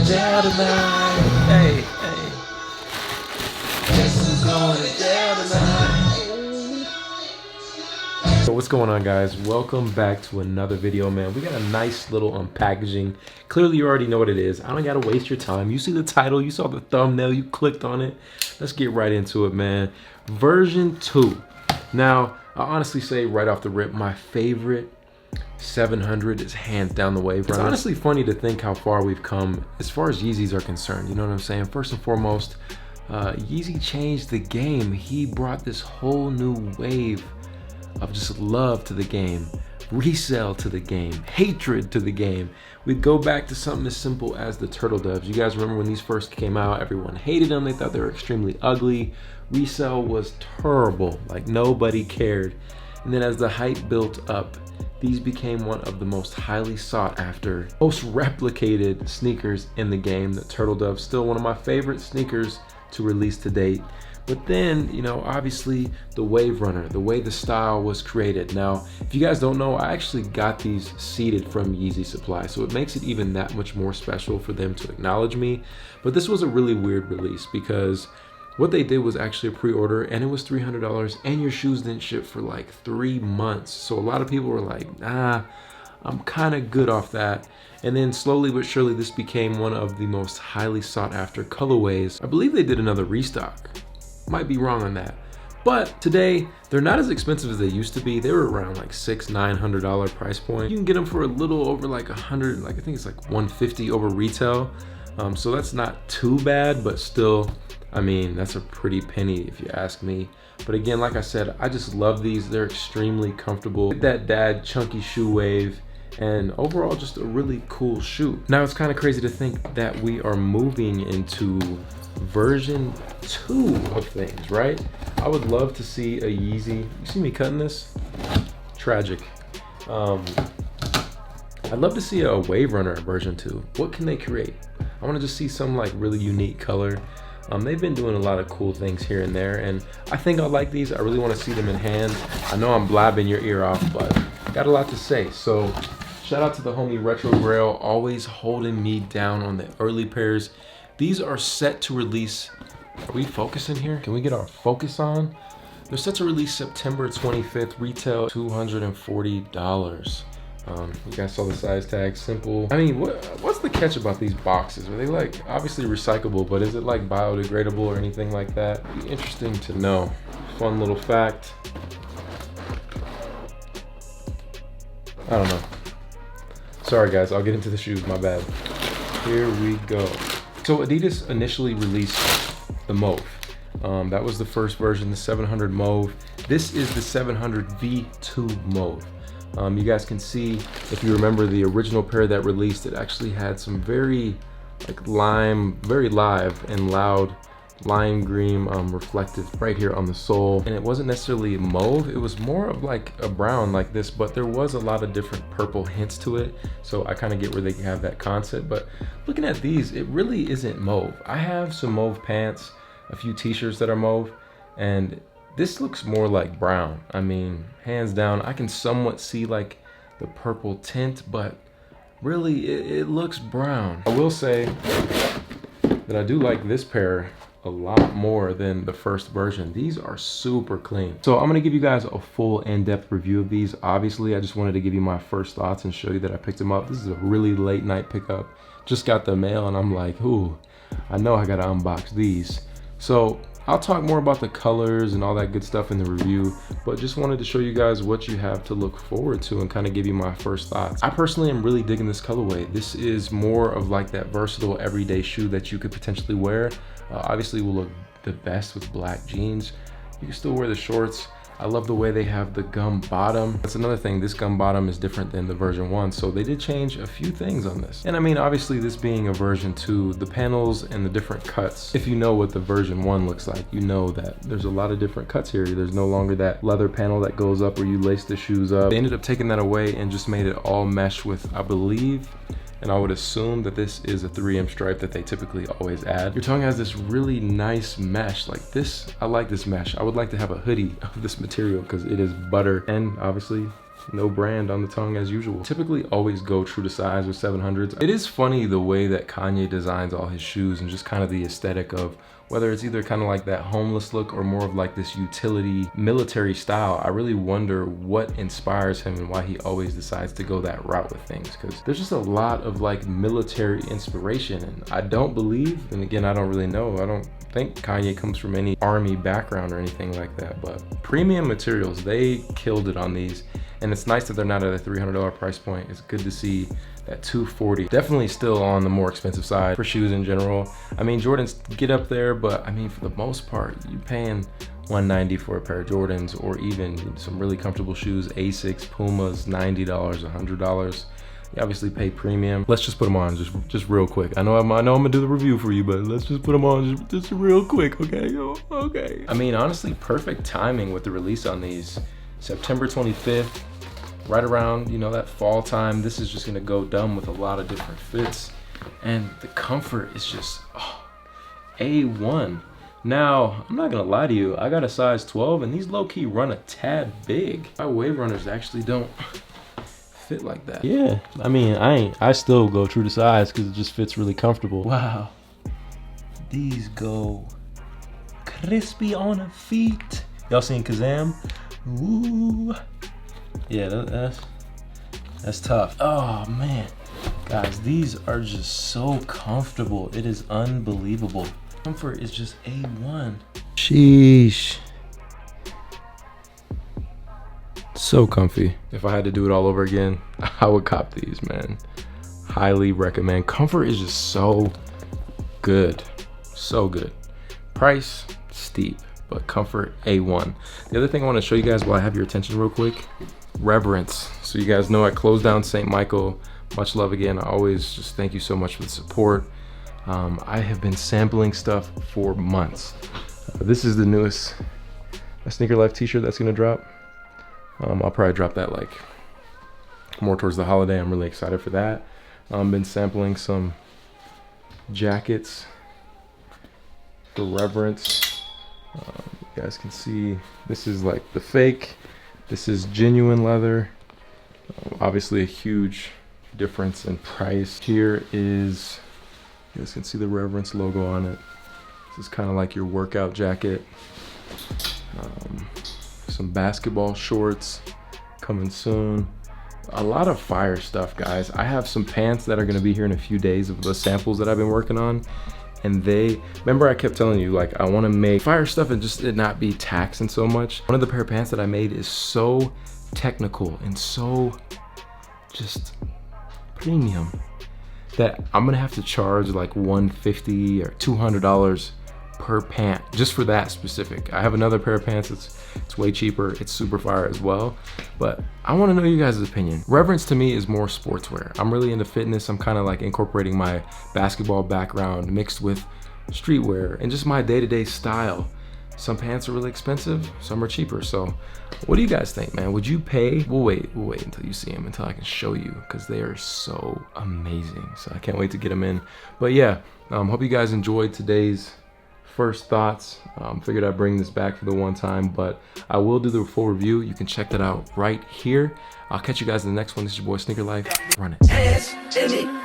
to jail tonight. Hey, hey. Guess who's going to jail tonight? So what's going on, guys? Welcome back to another video, man. We got a nice little unpackaging. Clearly you already know what it is. I don't gotta waste your time. You see the title, you saw the thumbnail, you clicked on it. Let's get right into it, man. Version 2. Now, I honestly say right off the rip, my favorite 700 is hands down the Wave Runner. It's honestly funny to think how far we've come as far as Yeezys are concerned. You know what I'm saying? First and foremost, Yeezy changed the game. He brought this whole new wave of just love to the game, resell to the game, hatred to the game. We'd go back to something as simple as the turtle doves. You guys remember when these first came out, everyone hated them. They thought they were extremely ugly. Resell was terrible, like nobody cared. And then as the hype built up, these became one of the most highly sought after, most replicated sneakers in the game. The turtle dove, still one of my favorite sneakers to release to date. But then, you know, obviously the Wave Runner, the way the style was created. Now, if you guys don't know, I actually got these seeded from Yeezy Supply, so it makes it even that much more special for them to acknowledge me. But this was a really weird release because what they did was actually a pre-order, and it was $300, and your shoes didn't ship for like 3 months. So a lot of people were like, nah, I'm kind of good off that. And then slowly but surely, this became one of the most highly sought after colorways. I believe they did another restock. Might be wrong on that. But today, they're not as expensive as they used to be. They were around like $600-900 price point. You can get them for a little over like 100, like I think it's like 150 over retail. So that's not too bad, but still, I mean, that's a pretty penny if you ask me. But again, like I said, I just love these. They're extremely comfortable. Get that dad chunky shoe wave, and overall just a really cool shoe. Now it's kind of crazy to think that we are moving into version 2 of things, right? I would love to see a Yeezy. You see me cutting this? Tragic. I'd love to see a Wave Runner version 2. What can they create? I want to just see some like really unique color. They've been doing a lot of cool things here and there, and I think I like these. I really want to see them in hand. I know I'm blabbing your ear off, but got a lot to say. So shout out to the homie Retro Grail, always holding me down on the early pairs. These are set to release. Are we focusing here? Can we get our focus on? They're set to release September 25th, retail $240. You guys saw the size tag, simple. I mean, what's the catch about these boxes? Are they like obviously recyclable, but is it like biodegradable or anything like that? Be interesting to know. Fun little fact. I don't know. Sorry guys, I'll get into the shoes, my bad. Here we go. So Adidas initially released the Mauve. That was the first version, the 700 Mauve. This is the 700 V2 Mauve. You guys can see, if you remember the original pair that released, it actually had some very like very live and loud lime green reflective right here on the sole. And it wasn't necessarily mauve, it was more of like a brown like this, but there was a lot of different purple hints to it. So I kind of get where they have that concept, but looking at these, it really isn't mauve. I have some mauve pants, a few t-shirts that are mauve, and this looks more like brown. I mean, hands down, I can somewhat see like the purple tint, but really it looks brown. I will say that I do like this pair a lot more than the first version. These are super clean. So I'm gonna give you guys a full in-depth review of these. Obviously, I just wanted to give you my first thoughts and show you that I picked them up. This is a really late night pickup. Just got the mail and I'm like, ooh, I know I gotta unbox these. So I'll talk more about the colors and all that good stuff in the review, but just wanted to show you guys what you have to look forward to and kind of give you my first thoughts. I personally am really digging this colorway. This is more of like that versatile everyday shoe that you could potentially wear. Obviously will look the best with black jeans. You can still wear the shorts. I love the way they have the gum bottom. That's another thing, this gum bottom is different than the version 1, so they did change a few things on this. And I mean, obviously this being a version 2, the panels and the different cuts, if you know what the version 1 looks like, you know that there's a lot of different cuts here. There's no longer that leather panel that goes up where you lace the shoes up. They ended up taking that away and just made it all mesh with, I believe, and I would assume that this is a 3M stripe that they typically always add. Your tongue has this really nice mesh like this. I like this mesh. I would like to have a hoodie of this material because it is butter, and obviously No brand on the tongue as usual. Typically always go true to size with 700s. It is funny the way that Kanye designs all his shoes and just kind of the aesthetic of whether it's either kind of like that homeless look or more of like this utility military style. I really wonder what inspires him and why he always decides to go that route with things, because there's just a lot of like military inspiration, and I don't believe, and again, I don't really know, I don't think Kanye comes from any army background or anything like that, but premium materials, they killed it on these. And it's nice that they're not at a $300 price point. It's good to see that $240. Definitely still on the more expensive side for shoes in general. I mean, Jordans get up there, but I mean, for the most part, you're paying $190 for a pair of Jordans, or even some really comfortable shoes, Asics, Pumas, $90, $100. You obviously pay premium. Let's just put them on just real quick. I know I'm gonna do the review for you, but let's just put them on just real quick, okay? Okay. I mean, honestly, perfect timing with the release on these. September 25th. Right around, you know, that fall time. This is just gonna go dumb with a lot of different fits, and the comfort is just A1. Now, I'm not gonna lie to you, I got a size 12 and these low-key run a tad big. My wave runners actually don't fit like that. Yeah, I mean, I still go true to size because it just fits really comfortable. Wow, these go crispy on the feet. Y'all seen Kazam? Ooh. Yeah, that's tough. Oh man, guys, these are just so comfortable. It is unbelievable. Comfort is just A1. Sheesh. So comfy. If I had to do it all over again, I would cop these, man. Highly recommend. Comfort is just so good. So good. Price, steep, but comfort, A1. The other thing I want to show you guys while I have your attention real quick, reverence. So you guys know I closed down St. Michael. Much love again. I always just thank you so much for the support. I have been sampling stuff for months. This is the newest Sneaker Life t-shirt that's gonna drop. I'll probably drop that like more towards the holiday. I'm really excited for that. Been sampling some jackets for reverence. You guys can see this is like the fake. This is genuine leather. Obviously a huge difference in price. Here is, you guys can see the Reverence logo on it. This is kind of like your workout jacket. Some basketball shorts coming soon. A lot of fire stuff, guys. I have some pants that are gonna be here in a few days of the samples that I've been working on. And remember I kept telling you, like, I wanna make fire stuff and just it not be taxing so much. One of the pair of pants that I made is so technical and so just premium that I'm gonna have to charge like $150 or $200 per pant just for that specific. I have another pair of pants it's way cheaper. It's super fire as well, but I want to know you guys' opinion. Reverence to me is more sportswear. I'm really into fitness. I'm kind of like incorporating my basketball background mixed with streetwear and just my day-to-day style. Some pants are really expensive, some are cheaper. So what do you guys think, man? Would you pay? We'll wait until you see them, until I can show you, because they are so amazing. So I can't wait to get them in. But yeah, hope you guys enjoyed today's first thoughts. Figured I'd bring this back for the one time, but I will do the full review. You can check that out right here. I'll catch you guys in the next one. This is your boy Sneaker Life. Run it.